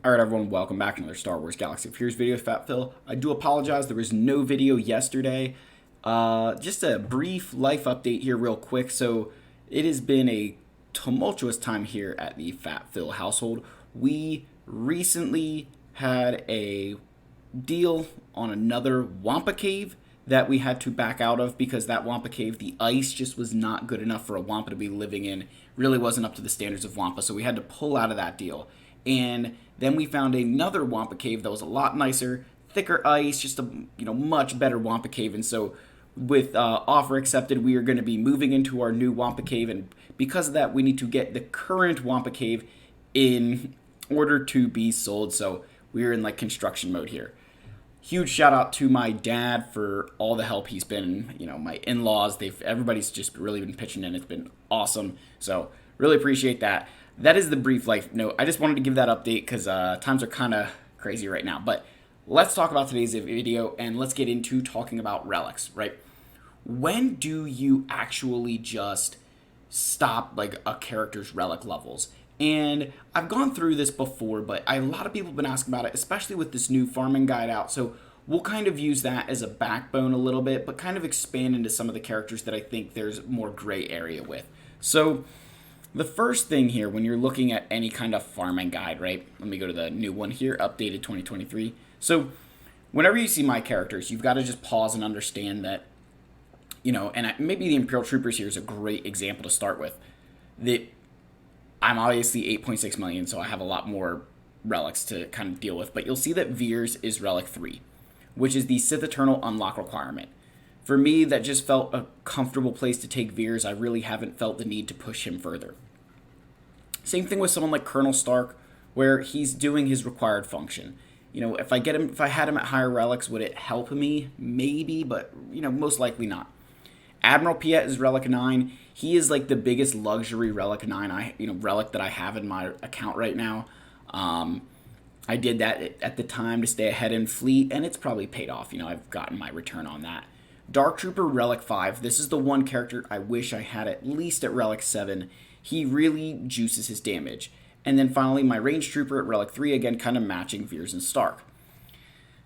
Alright everyone, welcome back to another Star Wars Galaxy of Heroes video with Fat Phil. I do apologize, there was no video yesterday. Just a brief life update here real quick. So it has been a tumultuous time here at the Fat Phil household. We recently had a deal on another Wampa Cave that we had to back out of because that Wampa Cave, the ice just was not good enough for a Wampa to be living in. Really wasn't up to the standards of Wampa, so we had to pull out of that deal. And then we found another Wampa Cave that was a lot nicer, thicker ice, just a much better Wampa Cave. And so with offer accepted, we are going to be moving into our new Wampa Cave. And because of that, we need to get the current Wampa Cave in order to be sold. So we're in like construction mode here. Huge shout out to my dad for all the help he's been. My in-laws, everybody's just really been pitching in. It's been awesome. So really appreciate that. That is the brief life note. I just wanted to give that update because times are kind of crazy right now. But let's talk about today's video and let's get into talking about relics, right? When do you actually just stop like a character's relic levels? And I've gone through this before, but a lot of people have been asking about it, especially with this new farming guide out. So we'll kind of use that as a backbone a little bit, but kind of expand into some of the characters that I think there's more gray area with. So the first thing here, when you're looking at any kind of farming guide, right? Let me go to the new one here, updated 2023. So whenever you see my characters, you've got to just pause and understand that, and maybe the Imperial Troopers here is a great example to start with. That I'm obviously 8.6 million, so I have a lot more relics to kind of deal with. But you'll see that Veers is Relic 3, which is the Sith Eternal unlock requirement. For me, that just felt a comfortable place to take Veers. I really haven't felt the need to push him further. Same thing with someone like Colonel Stark, where he's doing his required function. If I had him at higher relics, would it help me? Maybe, but most likely not. Admiral Piet is Relic 9. He is like the biggest luxury Relic 9 relic that I have in my account right now. I did that at the time to stay ahead in fleet, and it's probably paid off. I've gotten my return on that. Dark Trooper Relic 5. This is the one character I wish I had at least at Relic 7. He really juices his damage. And then finally, my Range Trooper at Relic 3, again, kind of matching Veers and Stark.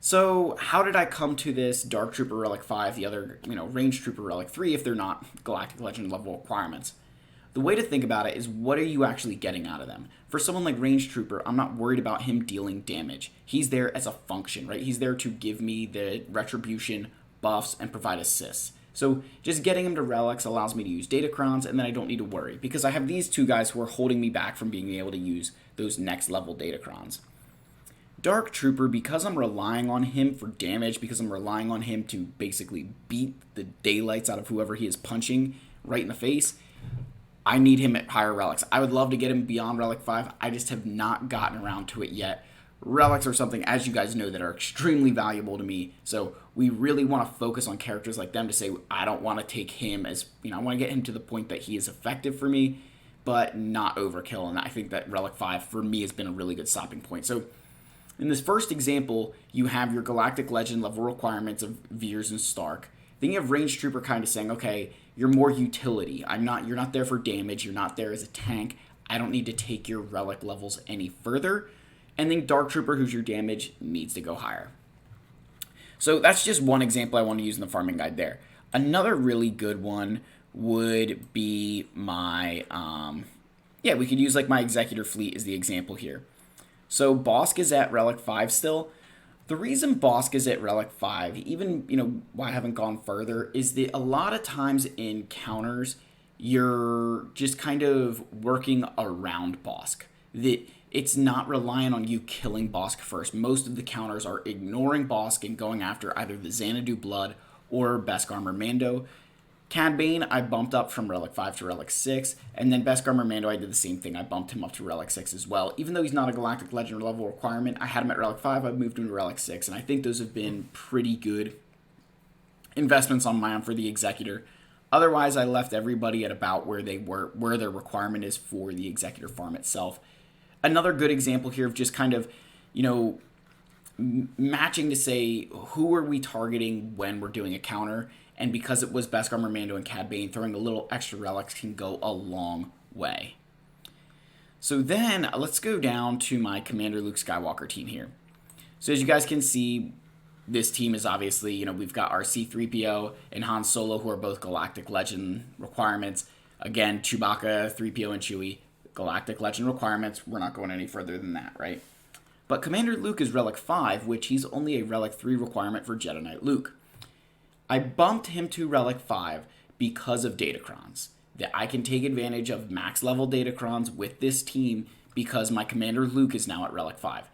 So how did I come to this Dark Trooper Relic 5, the other, Range Trooper Relic 3, if they're not Galactic Legend level requirements? The way to think about it is, what are you actually getting out of them? For someone like Range Trooper, I'm not worried about him dealing damage. He's there as a function, right? He's there to give me the retribution, buffs, and provide assists. So just getting him to relics allows me to use Datacrons, and then I don't need to worry, because I have these two guys who are holding me back from being able to use those next level Datacrons. Dark Trooper, because I'm relying on him for damage, because I'm relying on him to basically beat the daylights out of whoever he is punching right in the face, I need him at higher relics. I would love to get him beyond Relic 5. I just have not gotten around to it yet. Relics are something, as you guys know, that are extremely valuable to me. So we really want to focus on characters like them to say, I don't want to take him as, I want to get him to the point that he is effective for me, but not overkill. And I think that Relic 5 for me has been a really good stopping point. So in this first example, you have your Galactic Legend level requirements of Veers and Stark. Then you have Range Trooper kind of saying, okay, you're more utility. You're not there for damage. You're not there as a tank. I don't need to take your relic levels any further. And then Dark Trooper, who's your damage, needs to go higher. So that's just one example I want to use in the farming guide there. Another really good one would be my, we could use like my Executor fleet as the example here. So Bosk is at Relic 5 still. The reason Bosk is at Relic 5, even, why I haven't gone further, is that a lot of times in counters, you're just kind of working around Bosk. That it's not relying on you killing Bosk first. Most of the counters are ignoring Bosk and going after either the Xanadu Blood or Beskar Mando. Cad Bane, I bumped up from Relic 5 to Relic 6, and then Beskar Mando, I did the same thing. I bumped him up to Relic 6 as well. Even though he's not a Galactic Legend level requirement, I had him at Relic 5, I moved him to Relic 6, and I think those have been pretty good investments on my own for the Executor. Otherwise, I left everybody at about where they were, where their requirement is for the Executor farm itself. Another good example here of just kind of, matching to say, who are we targeting when we're doing a counter? And because it was Beskar Mando and Cad Bane, throwing a little extra relics can go a long way. So then let's go down to my Commander Luke Skywalker team here. So as you guys can see, this team is obviously, we've got our C-3PO and Han Solo, who are both Galactic Legend requirements. Again, Chewbacca, 3PO, and Chewie, Galactic Legend requirements. We're not going any further than that, right? But Commander Luke is Relic 5, which he's only a Relic 3 requirement for Jedi Knight Luke. I bumped him to Relic 5 because of Datacrons. That I can take advantage of max level Datacrons with this team because my Commander Luke is now at Relic 5.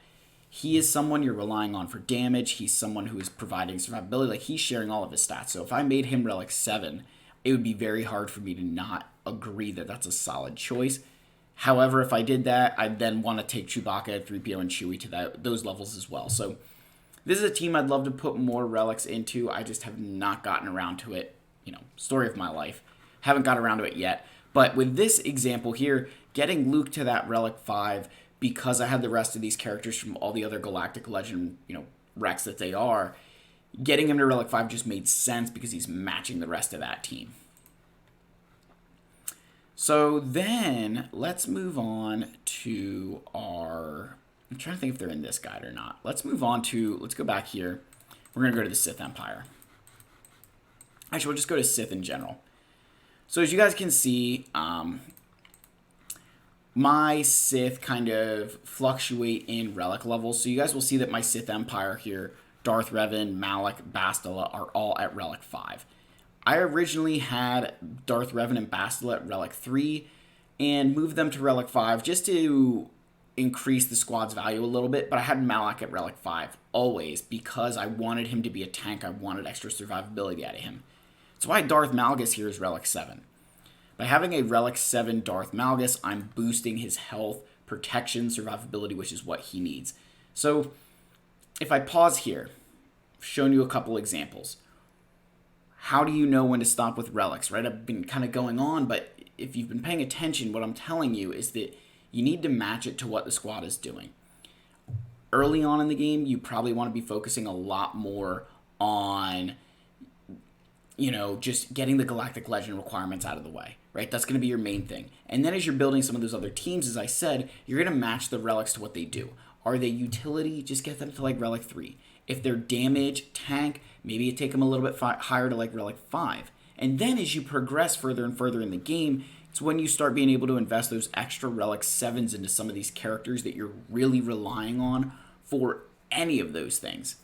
He is someone you're relying on for damage. He's someone who is providing survivability. Like, he's sharing all of his stats. So if I made him Relic 7, it would be very hard for me to not agree that that's a solid choice. However, if I did that, I'd then want to take Chewbacca, 3PO, and Chewie to those levels as well. So this is a team I'd love to put more relics into. I just have not gotten around to it. Story of my life. Haven't got around to it yet. But with this example here, getting Luke to that Relic 5, because I had the rest of these characters from all the other Galactic Legend, Rex that they are, getting him to Relic 5 just made sense because he's matching the rest of that team. So then, let's move on to our... I'm trying to think if they're in this guide or not. Let's go back here. We're going to go to the Sith Empire. Actually, we'll just go to Sith in general. So as you guys can see, my Sith kind of fluctuate in relic levels. So you guys will see that my Sith Empire here, Darth Revan, Malak, Bastila, are all at Relic 5. I originally had Darth Revan and Bastila at Relic 3 and moved them to Relic 5 just to increase the squad's value a little bit, but I had Malak at Relic 5 always because I wanted him to be a tank. I wanted extra survivability out of him. That's why Darth Malgus here is Relic 7. By having a Relic 7 Darth Malgus, I'm boosting his health, protection, survivability, which is what he needs. So if I pause here, I've shown you a couple examples. How do you know when to stop with relics, right? I've been kind of going on, but if you've been paying attention, what I'm telling you is that you need to match it to what the squad is doing. Early on in the game, you probably want to be focusing a lot more on, just getting the Galactic Legend requirements out of the way, right? That's going to be your main thing. And then as you're building some of those other teams, as I said, you're going to match the relics to what they do. Are they utility? Just get them to like Relic 3. If they're damage, tank, maybe you take them a little bit higher to like Relic 5. And then as you progress further and further in the game, it's when you start being able to invest those extra Relic 7s into some of these characters that you're really relying on for any of those things.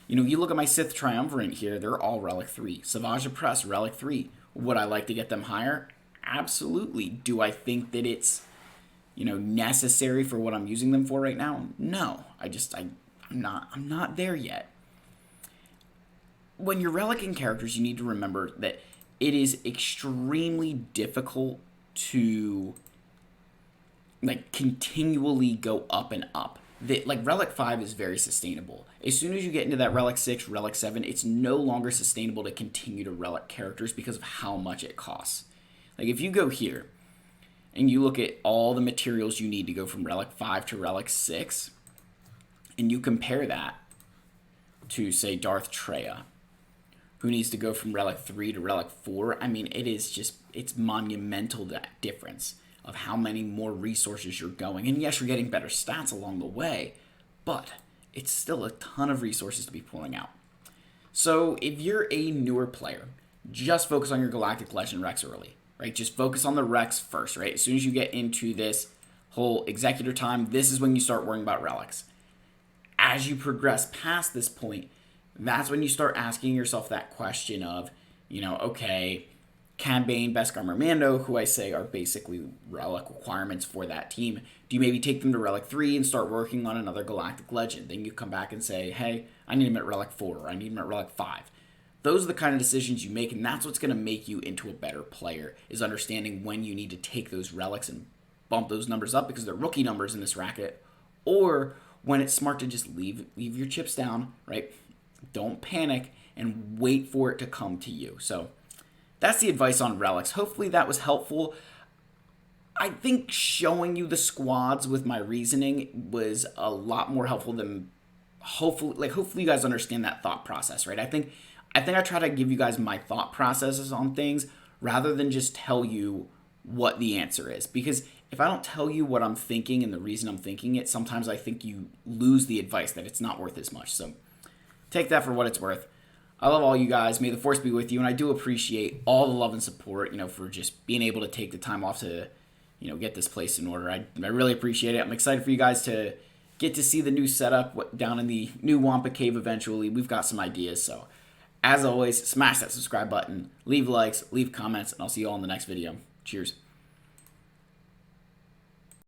You look at my Sith Triumvirate here, they're all Relic 3. Savage Opress, Relic 3. Would I like to get them higher? Absolutely. Do I think that it's, necessary for what I'm using them for right now? No. I'm not there yet. When you're relicing characters, you need to remember that it is extremely difficult to continually go up and up. Relic 5 is very sustainable. As soon as you get into that Relic 6, Relic 7, it's no longer sustainable to continue to relic characters because of how much it costs. If you go here and you look at all the materials you need to go from Relic 5 to Relic 6, and you compare that to, say, Darth Treya, who needs to go from Relic 3 to Relic 4, it's monumental, that difference of how many more resources you're going. And yes, you're getting better stats along the way, but it's still a ton of resources to be pulling out. So if you're a newer player, just focus on your Galactic Legend Rex early, right? Just focus on the Rex first, right? As soon as you get into this whole Executor time, this is when you start worrying about relics. As you progress past this point, that's when you start asking yourself that question of, okay, Cad Bane, Beskar, Mando, who I say are basically relic requirements for that team. Do you maybe take them to Relic 3 and start working on another Galactic Legend? Then you come back and say, hey, I need them at Relic 4, or I need them at Relic 5. Those are the kind of decisions you make, and that's what's going to make you into a better player, is understanding when you need to take those relics and bump those numbers up because they're rookie numbers in this racket, or when it's smart to just leave your chips down, right? Don't panic and wait for it to come to you. So that's the advice on relics. Hopefully that was helpful. I think showing you the squads with my reasoning was a lot more helpful than hopefully you guys understand that thought process, right? I think I try to give you guys my thought processes on things rather than just tell you what the answer is, because if I don't tell you what I'm thinking and the reason I'm thinking it, sometimes I think you lose the advice that it's not worth as much. So take that for what it's worth. I love all you guys. May the force be with you, and I do appreciate all the love and support, for just being able to take the time off to, get this place in order. I really appreciate it. I'm excited for you guys to get to see the new setup down in the new Wampa Cave eventually. We've got some ideas, so as always, smash that subscribe button, leave likes, leave comments, and I'll see you all in the next video. Cheers.